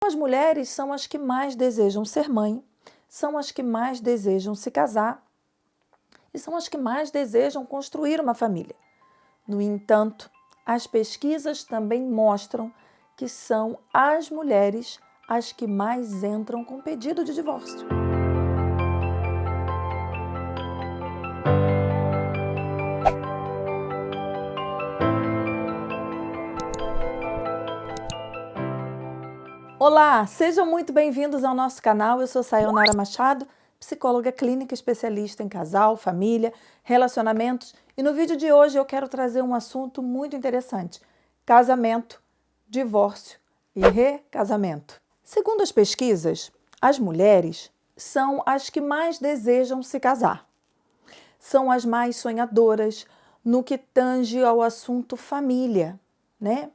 As mulheres são as que mais desejam ser mãe, são as que mais desejam se casar e são as que mais desejam construir uma família. No entanto, as pesquisas também mostram que são as mulheres as que mais entram com pedido de divórcio. Olá, sejam muito bem-vindos ao nosso canal. Eu sou Sayonara Machado, psicóloga clínica especialista em casal, família, relacionamentos. E no vídeo de hoje eu quero trazer um assunto muito interessante: casamento, divórcio e recasamento. Segundo as pesquisas, as mulheres são as que mais desejam se casar. São as mais sonhadoras no que tange ao assunto família, né?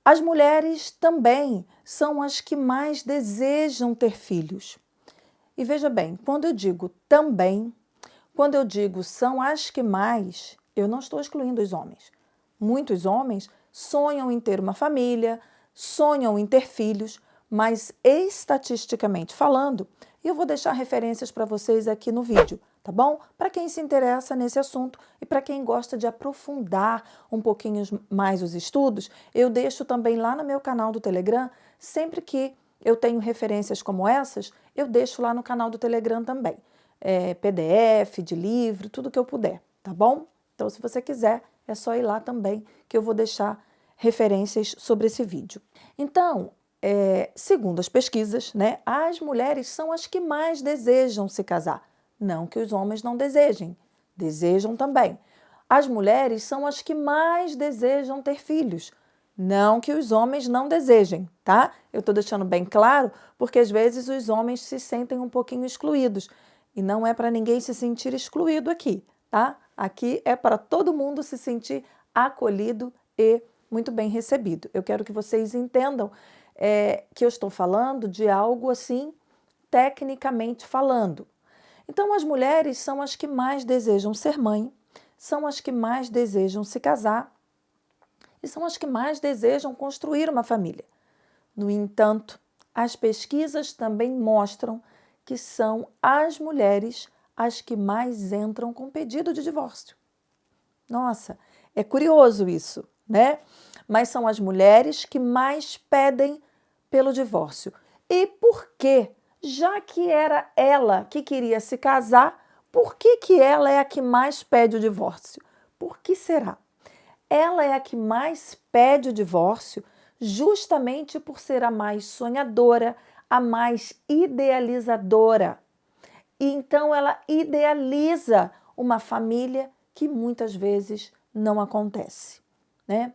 As mulheres também são as que mais desejam ter filhos. E veja bem, quando eu digo também, quando eu digo são as que mais, eu não estou excluindo os homens. Muitos homens sonham em ter uma família, sonham em ter filhos, mas estatisticamente falando, e eu vou deixar referências para vocês aqui no vídeo, tá bom? Para quem se interessa nesse assunto e para quem gosta de aprofundar um pouquinho mais os estudos, eu deixo também lá no meu canal do Telegram, sempre que eu tenho referências como essas, eu deixo lá no canal do Telegram também. PDF, de livro, tudo que eu puder, tá bom? Então, se você quiser, é só ir lá também, que eu vou deixar referências sobre esse vídeo. Então, segundo as pesquisas, né, as mulheres são as que mais desejam se casar. Não que os homens não desejem, desejam também. As mulheres são as que mais desejam ter filhos. Não que os homens não desejem, tá? Eu estou deixando bem claro, porque às vezes os homens se sentem um pouquinho excluídos. E não é para ninguém se sentir excluído aqui, tá? Aqui é para todo mundo se sentir acolhido e muito bem recebido. Eu quero que vocês entendam que eu estou falando de algo assim, tecnicamente falando. Então, as mulheres são as que mais desejam ser mãe, são as que mais desejam se casar e são as que mais desejam construir uma família. No entanto, as pesquisas também mostram que são as mulheres as que mais entram com pedido de divórcio. Nossa, é curioso isso, né? Mas são as mulheres que mais pedem pelo divórcio. E por quê? Já que era ela que queria se casar, por que ela é a que mais pede o divórcio? Por que será? Ela é a que mais pede o divórcio justamente por ser a mais sonhadora, a mais idealizadora. E então ela idealiza uma família que muitas vezes não acontece, né?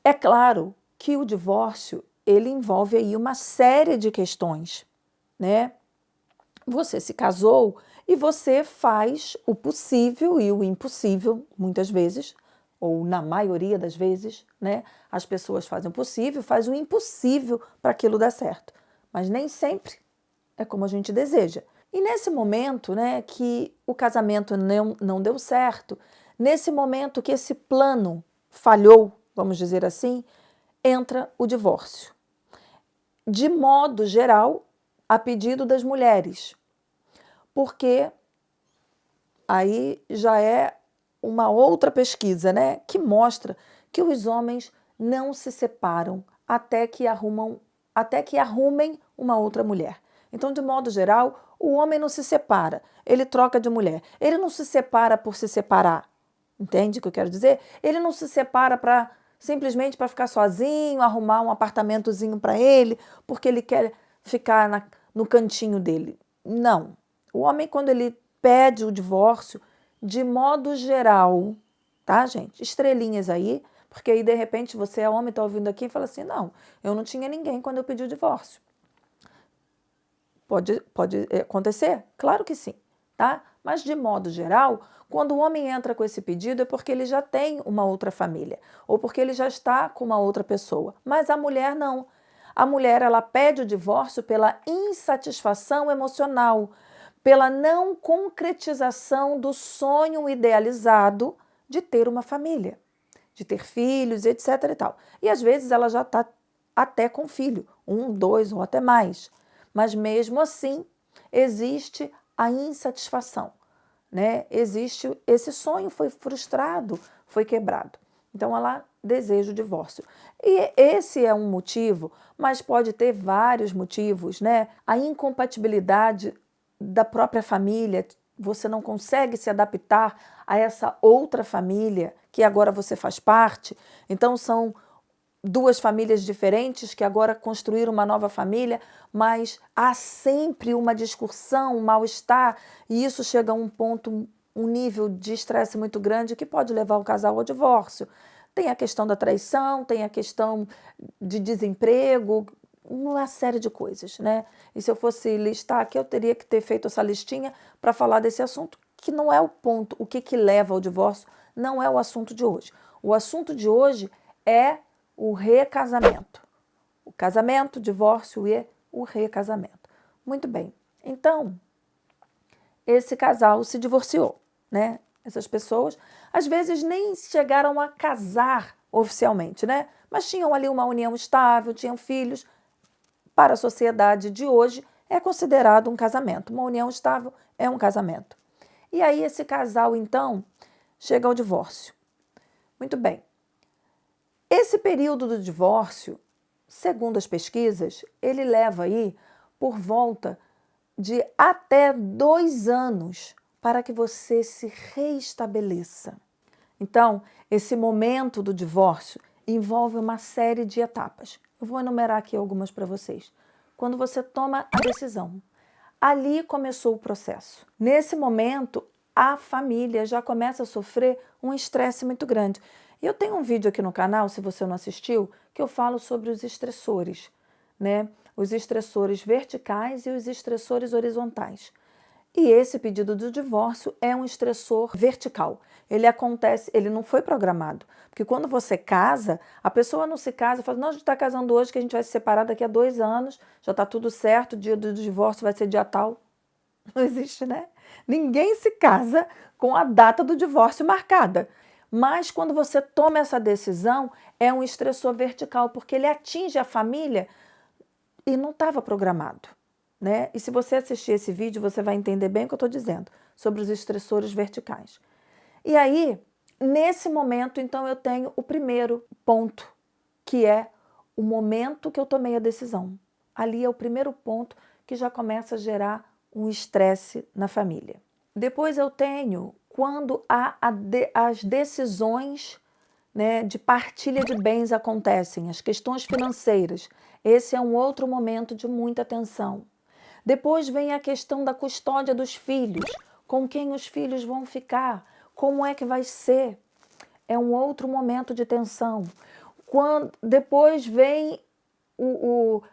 É claro que o divórcio, ele envolve aí uma série de questões, né? Você se casou e você faz o possível e o impossível, muitas vezes, ou na maioria das vezes, né? As pessoas fazem o possível, fazem o impossível para aquilo dar certo. Mas nem sempre é como a gente deseja. E nesse momento, né, que o casamento não deu certo, nesse momento que esse plano falhou, vamos dizer assim, entra o divórcio. De modo geral, a pedido das mulheres, porque aí já é uma outra pesquisa, né, que mostra que os homens não se separam até que arrumem uma outra mulher. Então, de modo geral, o homem não se separa, ele troca de mulher. Ele não se separa por se separar, entende o que eu quero dizer? Ele não se separa simplesmente para ficar sozinho, arrumar um apartamentozinho para ele, porque ele quer ficar no cantinho dele. Não. O homem, quando ele pede o divórcio, de modo geral, tá, gente? Estrelinhas aí, porque aí, de repente, você é homem, está ouvindo aqui e fala assim, não, eu não tinha ninguém quando eu pedi o divórcio. Pode acontecer? Claro que sim, tá? Mas, de modo geral, quando o homem entra com esse pedido é porque ele já tem uma outra família ou porque ele já está com uma outra pessoa. Mas a mulher não. A mulher, ela pede o divórcio pela insatisfação emocional, pela não concretização do sonho idealizado de ter uma família, de ter filhos, etc. e tal. E, às vezes, ela já está até com filho, um, dois ou até mais. Mas mesmo assim, existe a insatisfação, né? Existe esse sonho foi frustrado, foi quebrado. Então ela deseja o divórcio. E esse é um motivo, mas pode ter vários motivos, né? A incompatibilidade da própria família, você não consegue se adaptar a essa outra família que agora você faz parte. Então são duas famílias diferentes que agora construíram uma nova família, mas há sempre uma discussão, um mal-estar, e isso chega a um ponto, um nível de estresse muito grande que pode levar o casal ao divórcio. Tem a questão da traição, tem a questão de desemprego, uma série de coisas, né? E se eu fosse listar aqui, eu teria que ter feito essa listinha para falar desse assunto, que não é o ponto, o que leva ao divórcio, não é o assunto de hoje. O assunto de hoje é o recasamento. O casamento, o divórcio e o recasamento. Muito bem. Então, esse casal se divorciou, né? Essas pessoas, às vezes, nem chegaram a casar oficialmente, né? Mas tinham ali uma união estável, tinham filhos. Para a sociedade de hoje, é considerado um casamento. Uma união estável é um casamento. E aí esse casal, então, chega ao divórcio. Muito bem. Esse período do divórcio, segundo as pesquisas, ele leva aí por volta de até 2 anos para que você se reestabeleça. Então, esse momento do divórcio envolve uma série de etapas. Eu vou enumerar aqui algumas para vocês. Quando você toma a decisão, ali começou o processo. Nesse momento, a família já começa a sofrer um estresse muito grande. E eu tenho um vídeo aqui no canal, se você não assistiu, que eu falo sobre os estressores, né? Os estressores verticais e os estressores horizontais. E esse pedido de divórcio é um estressor vertical. Ele acontece, ele não foi programado. Porque quando você casa, a pessoa não se casa e fala, não, a gente está casando hoje que a gente vai se separar daqui a 2 anos, já está tudo certo, o dia do divórcio vai ser dia tal. Não existe, né? Ninguém se casa com a data do divórcio marcada. Mas quando você toma essa decisão, é um estressor vertical, porque ele atinge a família e não estava programado, né? E se você assistir esse vídeo, você vai entender bem o que eu estou dizendo sobre os estressores verticais. E aí, nesse momento, então, eu tenho o primeiro ponto, que é o momento que eu tomei a decisão. Ali é o primeiro ponto que já começa a gerar um estresse na família. Depois eu tenho quando as decisões, né, de partilha de bens acontecem, as questões financeiras. Esse é um outro momento de muita tensão. Depois vem a questão da custódia dos filhos, com quem os filhos vão ficar, como é que vai ser. É um outro momento de tensão. Depois vem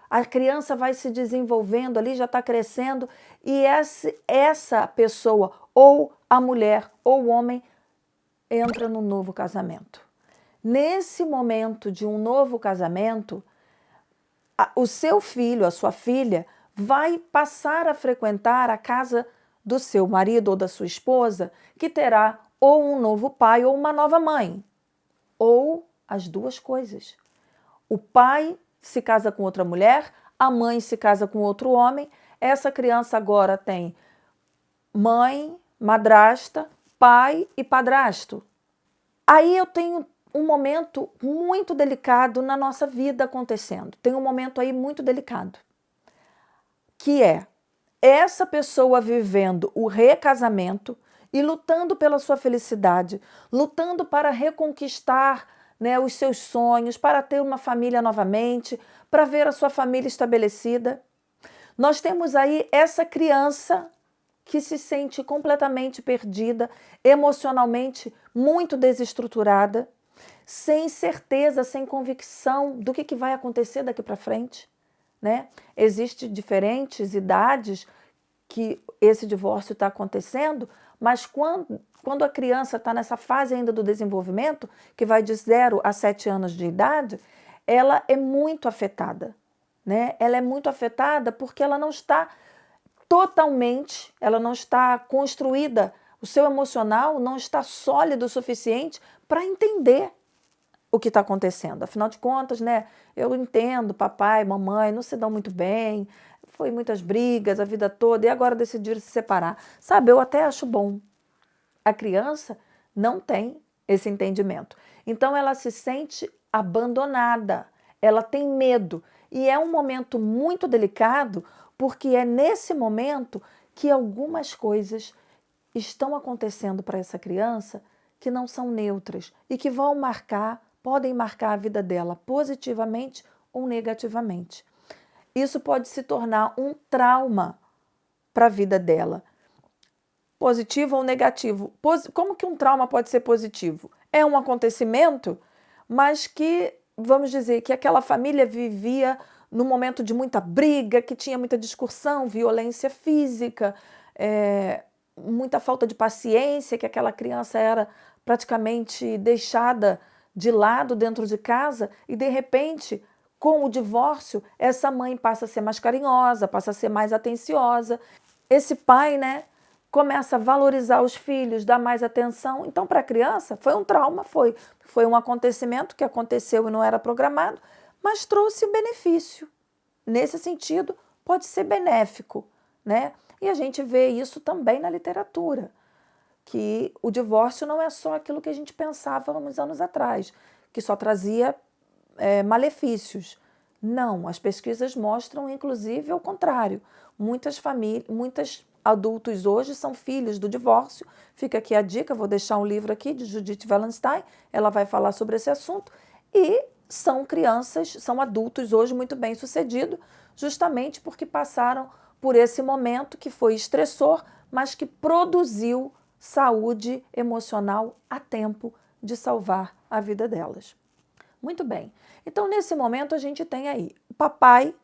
a criança vai se desenvolvendo ali, já está crescendo, e essa pessoa, ou a mulher ou o homem, entra no novo casamento. Nesse momento de um novo casamento, o seu filho, a sua filha, vai passar a frequentar a casa do seu marido ou da sua esposa, que terá ou um novo pai ou uma nova mãe, ou as duas coisas. O pai se casa com outra mulher, a mãe se casa com outro homem, essa criança agora tem mãe, madrasta, pai e padrasto. Aí eu tenho um momento muito delicado na nossa vida acontecendo. Tem um momento aí muito delicado, que é essa pessoa vivendo o recasamento e lutando pela sua felicidade, lutando para reconquistar, né, os seus sonhos, para ter uma família novamente, para ver a sua família estabelecida. Nós temos aí essa criança que se sente completamente perdida, emocionalmente muito desestruturada, sem certeza, sem convicção do que vai acontecer daqui para frente, né? Existem diferentes idades que esse divórcio está acontecendo, mas quando a criança está nessa fase ainda do desenvolvimento, que vai de 0 a 7 anos de idade, ela é muito afetada, né? Ela é muito afetada porque ela não está totalmente, ela não está construída, o seu emocional não está sólido o suficiente para entender o que está acontecendo. Afinal de contas, né, eu entendo, papai, mamãe não se dão muito bem, foi muitas brigas a vida toda e agora decidiram se separar. Sabe, eu até acho bom. A criança não tem esse entendimento. Então ela se sente abandonada, ela tem medo. E é um momento muito delicado, porque é nesse momento que algumas coisas estão acontecendo para essa criança que não são neutras e que vão marcar, podem marcar a vida dela positivamente ou negativamente. Isso pode se tornar um trauma para a vida dela. Positivo ou negativo? Como que um trauma pode ser positivo? É um acontecimento, mas que, vamos dizer, que aquela família vivia num momento de muita briga, que tinha muita discussão, violência física, muita falta de paciência, que aquela criança era praticamente deixada de lado dentro de casa e, de repente, com o divórcio, essa mãe passa a ser mais carinhosa, passa a ser mais atenciosa. Esse pai, né, começa a valorizar os filhos, dar mais atenção. Então, para a criança, foi um trauma, foi um acontecimento que aconteceu e não era programado, mas trouxe benefício. Nesse sentido, pode ser benéfico, né? E a gente vê isso também na literatura, que o divórcio não é só aquilo que a gente pensava uns anos atrás, que só trazia malefícios. Não, as pesquisas mostram, inclusive, o contrário. Muitas famílias, muitos adultos hoje são filhos do divórcio. Fica aqui a dica, vou deixar um livro aqui de Judith Wallenstein, ela vai falar sobre esse assunto. E são crianças, são adultos hoje muito bem-sucedidos, justamente porque passaram por esse momento que foi estressor, mas que produziu saúde emocional a tempo de salvar a vida delas. Muito bem. Então, nesse momento, a gente tem aí o papai,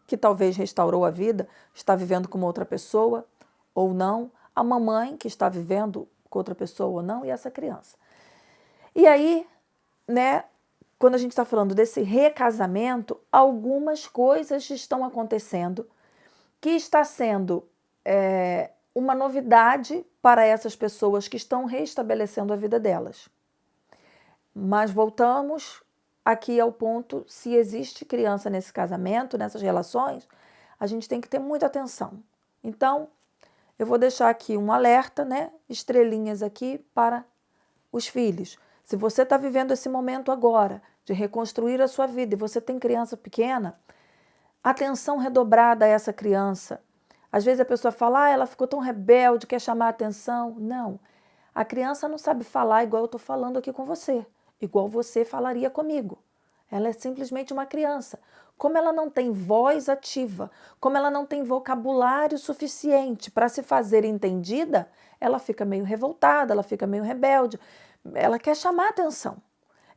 que talvez restaurou a vida, está vivendo com uma outra pessoa ou não, a mamãe, que está vivendo com outra pessoa ou não, e essa criança. E aí, né, quando a gente está falando desse recasamento, algumas coisas estão acontecendo que está sendo uma novidade para essas pessoas que estão restabelecendo a vida delas. Mas voltamos aqui ao ponto, se existe criança nesse casamento, nessas relações, a gente tem que ter muita atenção. Então, eu vou deixar aqui um alerta, né? Estrelinhas aqui para os filhos. Se você está vivendo esse momento agora de reconstruir a sua vida e você tem criança pequena, atenção redobrada a essa criança. Às vezes a pessoa fala, ela ficou tão rebelde, quer chamar a atenção. Não, a criança não sabe falar igual eu estou falando aqui com você, igual você falaria comigo. Ela é simplesmente uma criança. Como ela não tem voz ativa, como ela não tem vocabulário suficiente para se fazer entendida, ela fica meio revoltada, ela fica meio rebelde. Ela quer chamar a atenção,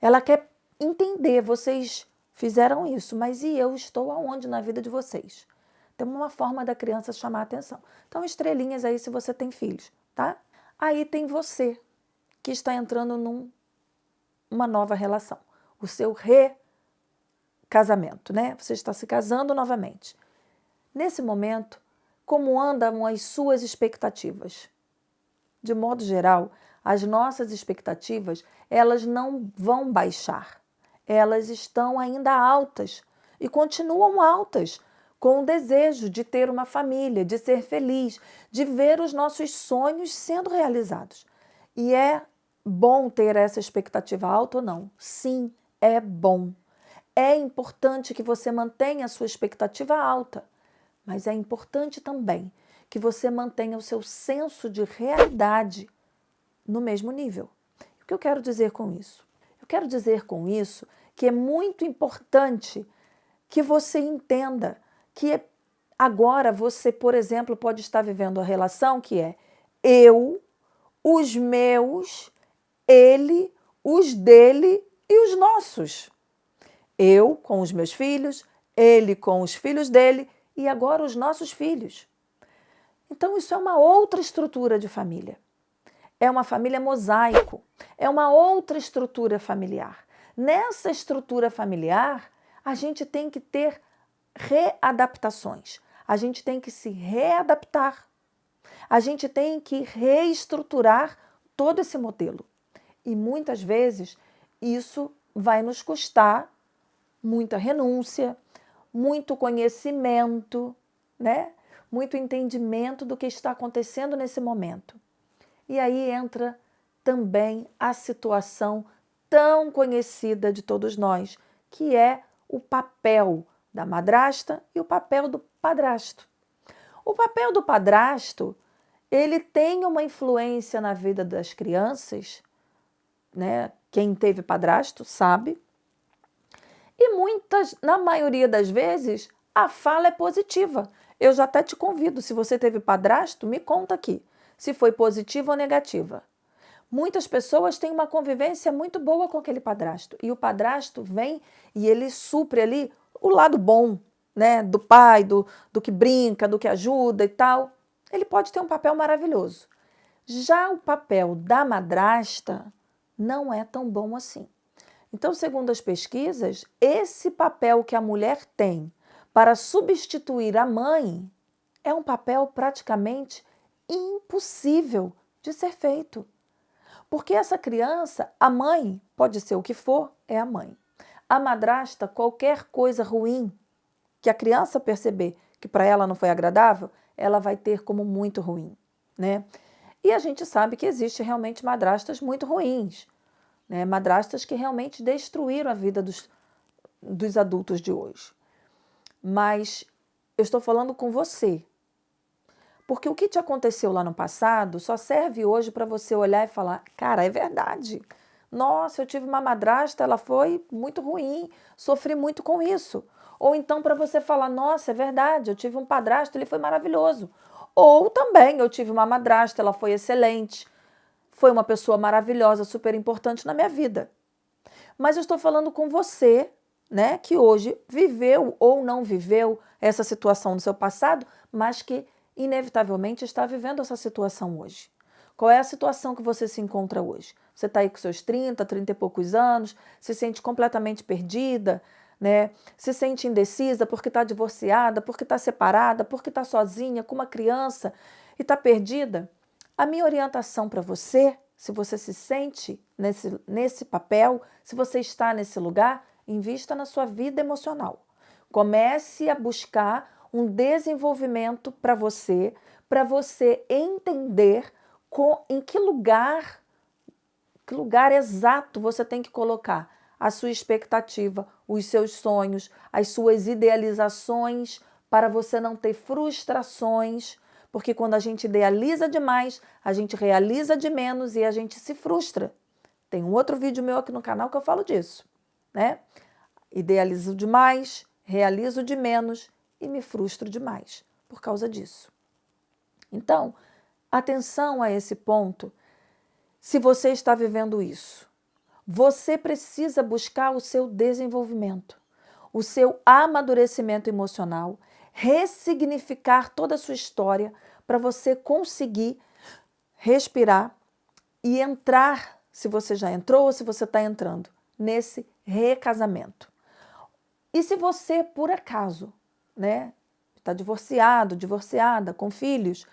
ela quer entender, vocês fizeram isso, mas e eu estou aonde na vida de vocês? Tem uma forma da criança chamar a atenção. Então, estrelinhas aí se você tem filhos, tá? Aí tem você, que está entrando numa nova relação. O seu recasamento, né? Você está se casando novamente. Nesse momento, como andam as suas expectativas? De modo geral, as nossas expectativas, elas não vão baixar. Elas estão ainda altas e continuam altas, com o desejo de ter uma família, de ser feliz, de ver os nossos sonhos sendo realizados. E é bom ter essa expectativa alta ou não? Sim, é bom. É importante que você mantenha a sua expectativa alta, mas é importante também que você mantenha o seu senso de realidade no mesmo nível. O que eu quero dizer com isso? Eu quero dizer com isso que é muito importante que você entenda que agora você, por exemplo, pode estar vivendo a relação que é eu, os meus, ele, os dele e os nossos. Eu com os meus filhos, ele com os filhos dele e agora os nossos filhos. Então isso é uma outra estrutura de família. É uma família mosaico, é uma outra estrutura familiar. Nessa estrutura familiar, a gente tem que ter readaptações. A gente tem que se readaptar. A gente tem que reestruturar todo esse modelo. E muitas vezes isso vai nos custar muita renúncia, muito conhecimento, né? Muito entendimento do que está acontecendo nesse momento. E aí entra também a situação tão conhecida de todos nós, que é o papel da madrasta e o papel do padrasto. O papel do padrasto, ele tem uma influência na vida das crianças, né? Quem teve padrasto sabe. E na maioria das vezes, a fala é positiva. Eu já até te convido, se você teve padrasto, me conta aqui, se foi positiva ou negativa. Muitas pessoas têm uma convivência muito boa com aquele padrasto. E o padrasto vem e ele supre ali o lado bom, né? Do pai, do que brinca, do que ajuda e tal. Ele pode ter um papel maravilhoso. Já o papel da madrasta não é tão bom assim. Então, segundo as pesquisas, esse papel que a mulher tem para substituir a mãe é um papel praticamente impossível de ser feito. Porque essa criança, a mãe, pode ser o que for, é a mãe. A madrasta, qualquer coisa ruim que a criança perceber que para ela não foi agradável, ela vai ter como muito ruim, né? E a gente sabe que existe realmente madrastas muito ruins, né? Madrastas que realmente destruíram a vida dos adultos de hoje. Mas eu estou falando com você, porque o que te aconteceu lá no passado só serve hoje para você olhar e falar, cara, é verdade. Nossa, eu tive uma madrasta, ela foi muito ruim, sofri muito com isso. Ou então para você falar, nossa, é verdade, eu tive um padrasto, ele foi maravilhoso. Ou também, eu tive uma madrasta, ela foi excelente, foi uma pessoa maravilhosa, super importante na minha vida. Mas eu estou falando com você, né, que hoje viveu ou não viveu essa situação no seu passado, mas que inevitavelmente está vivendo essa situação hoje. Qual é a situação que você se encontra hoje? Você está aí com seus 30 e poucos anos, se sente completamente perdida, né? Se sente indecisa porque está divorciada, porque está separada, porque está sozinha, com uma criança e está perdida? A minha orientação para você, se você se sente nesse papel, se você está nesse lugar, invista na sua vida emocional. Comece a buscar um desenvolvimento para você entender em que lugar exato você tem que colocar a sua expectativa, os seus sonhos, as suas idealizações, para você não ter frustrações, porque quando a gente idealiza demais, a gente realiza de menos e a gente se frustra. Tem um outro vídeo meu aqui no canal que eu falo disso, né? Idealizo demais, realizo de menos e me frustro demais por causa disso. Então, atenção a esse ponto. Se você está vivendo isso, você precisa buscar o seu desenvolvimento, o seu amadurecimento emocional, ressignificar toda a sua história para você conseguir respirar e entrar, se você já entrou ou se você está entrando, nesse recasamento. E se você, por acaso, né, está divorciado, divorciada, com filhos,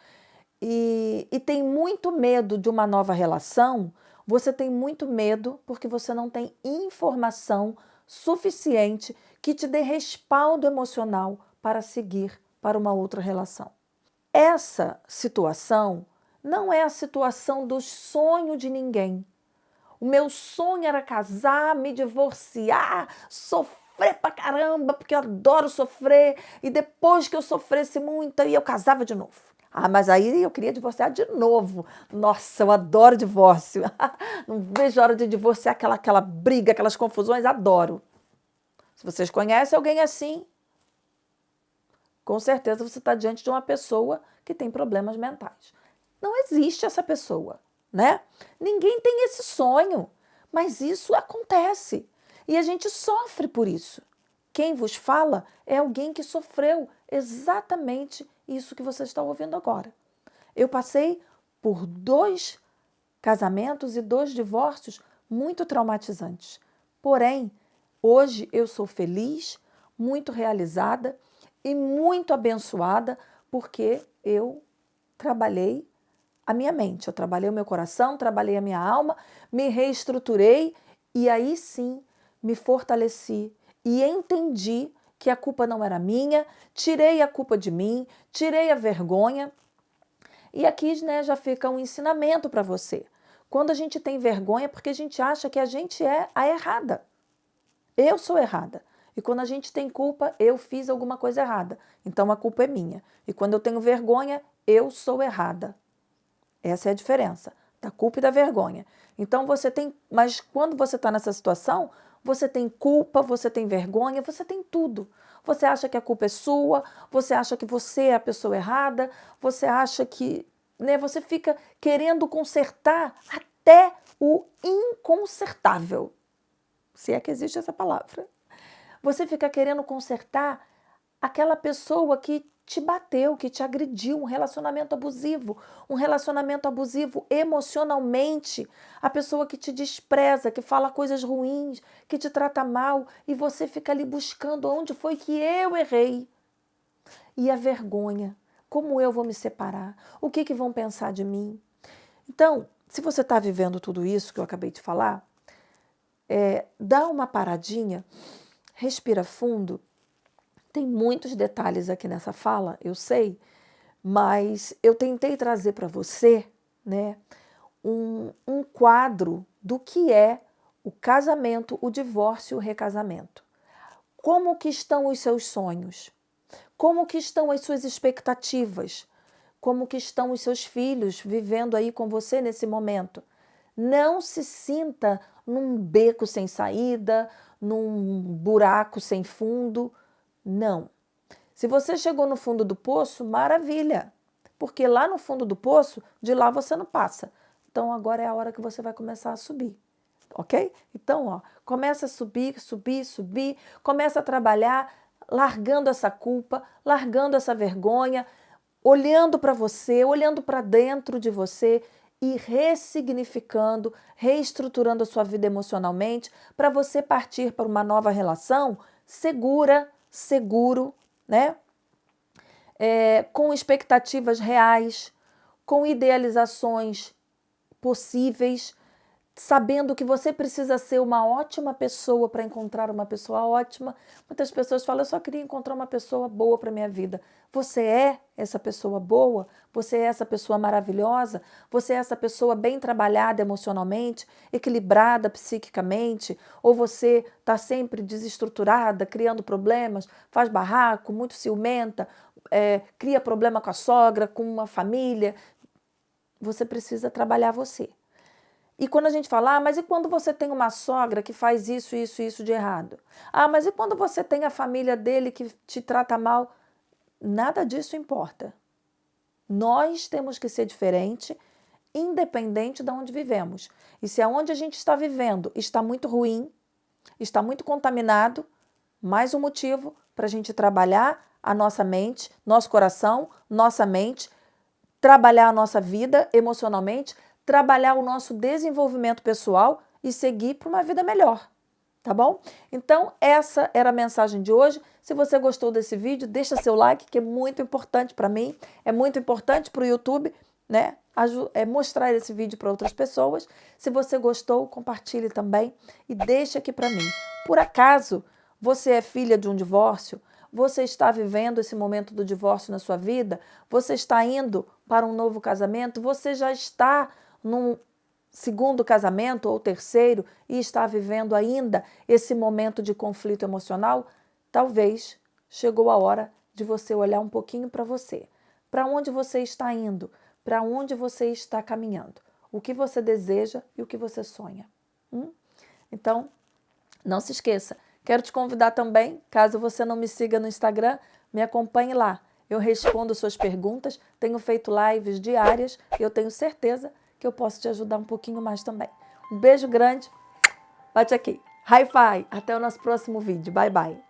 e tem muito medo de uma nova relação, você tem muito medo porque você não tem informação suficiente que te dê respaldo emocional para seguir para uma outra relação. Essa situação não é a situação do sonho de ninguém. O meu sonho era casar, me divorciar, sofrer pra caramba, porque eu adoro sofrer, e depois que eu sofresse muito, aí eu casava de novo. Ah, mas aí eu queria divorciar de novo. Nossa, eu adoro divórcio. Não vejo a hora de divorciar, aquela briga, aquelas confusões, adoro. Se vocês conhecem alguém assim, com certeza você está diante de uma pessoa que tem problemas mentais. Não existe essa pessoa, né? Ninguém tem esse sonho, mas isso acontece e a gente sofre por isso. Quem vos fala é alguém que sofreu exatamente isso que você está ouvindo agora. Eu passei por 2 casamentos e 2 divórcios muito traumatizantes. Porém, hoje eu sou feliz, muito realizada e muito abençoada porque eu trabalhei a minha mente, eu trabalhei o meu coração, trabalhei a minha alma, me reestruturei e aí sim me fortaleci e entendi que a culpa não era minha, tirei a culpa de mim, tirei a vergonha. E aqui, né, já fica um ensinamento para você. Quando a gente tem vergonha, é porque a gente acha que a gente é a errada. Eu sou errada. E quando a gente tem culpa, eu fiz alguma coisa errada. Então a culpa é minha. E quando eu tenho vergonha, eu sou errada. Essa é a diferença da culpa e da vergonha. Então você tem, mas quando você está nessa situação, você tem culpa, você tem vergonha, você tem tudo. Você acha que a culpa é sua, você acha que você é a pessoa errada, você acha que, né, você fica querendo consertar até o inconsertável. Se é que existe essa palavra. Você fica querendo consertar aquela pessoa que te bateu, que te agrediu, um relacionamento abusivo emocionalmente, a pessoa que te despreza, que fala coisas ruins, que te trata mal, e você fica ali buscando onde foi que eu errei. E a vergonha, como eu vou me separar? O que vão pensar de mim? Então, se você está vivendo tudo isso que eu acabei de falar, dá uma paradinha, respira fundo. Tem muitos detalhes aqui nessa fala, eu sei, mas eu tentei trazer para você, né, um quadro do que é o casamento, o divórcio e o recasamento. Como que estão os seus sonhos? Como que estão as suas expectativas? Como que estão os seus filhos vivendo aí com você nesse momento? Não se sinta num beco sem saída, num buraco sem fundo. Não. Se você chegou no fundo do poço, maravilha. Porque lá no fundo do poço, de lá você não passa. Então agora é a hora que você vai começar a subir. Ok? Então, ó, começa a subir, subir, subir. Começa a trabalhar, largando essa culpa, largando essa vergonha, olhando para você, olhando para dentro de você e ressignificando, reestruturando a sua vida emocionalmente para você partir para uma nova relação segura, seguro, né? Com expectativas reais, com idealizações possíveis, sabendo que você precisa ser uma ótima pessoa para encontrar uma pessoa ótima. Muitas pessoas falam, eu só queria encontrar uma pessoa boa para a minha vida. Você é essa pessoa boa? Você é essa pessoa maravilhosa? Você é essa pessoa bem trabalhada emocionalmente, equilibrada psiquicamente? Ou você está sempre desestruturada, criando problemas, faz barraco, muito ciumenta, cria problema com a sogra, com uma família? Você precisa trabalhar você. E quando a gente fala, mas e quando você tem uma sogra que faz isso, isso, isso de errado? Mas e quando você tem a família dele que te trata mal? Nada disso importa. Nós temos que ser diferente, independente de onde vivemos. E se aonde a gente está vivendo está muito ruim, está muito contaminado, mais um motivo para a gente trabalhar a nossa mente, nosso coração, nossa mente, trabalhar a nossa vida emocionalmente, trabalhar o nosso desenvolvimento pessoal e seguir para uma vida melhor, tá bom? Então, essa era a mensagem de hoje. Se você gostou desse vídeo, deixa seu like, que é muito importante para mim, é muito importante para o YouTube, né? Mostrar esse vídeo para outras pessoas. Se você gostou, compartilhe também e deixa aqui para mim. Por acaso, você é filha de um divórcio? Você está vivendo esse momento do divórcio na sua vida? Você está indo para um novo casamento? Você já está num segundo casamento ou terceiro e está vivendo ainda esse momento de conflito emocional? Talvez chegou a hora de você olhar um pouquinho para você. Para onde você está indo? Para onde você está caminhando? O que você deseja e o que você sonha? Então, não se esqueça. Quero te convidar também, caso você não me siga no Instagram, me acompanhe lá. Eu respondo suas perguntas, tenho feito lives diárias e eu tenho certeza que eu posso te ajudar um pouquinho mais também. Um beijo grande, bate aqui. Hi-Fi, até o nosso próximo vídeo. Bye, bye.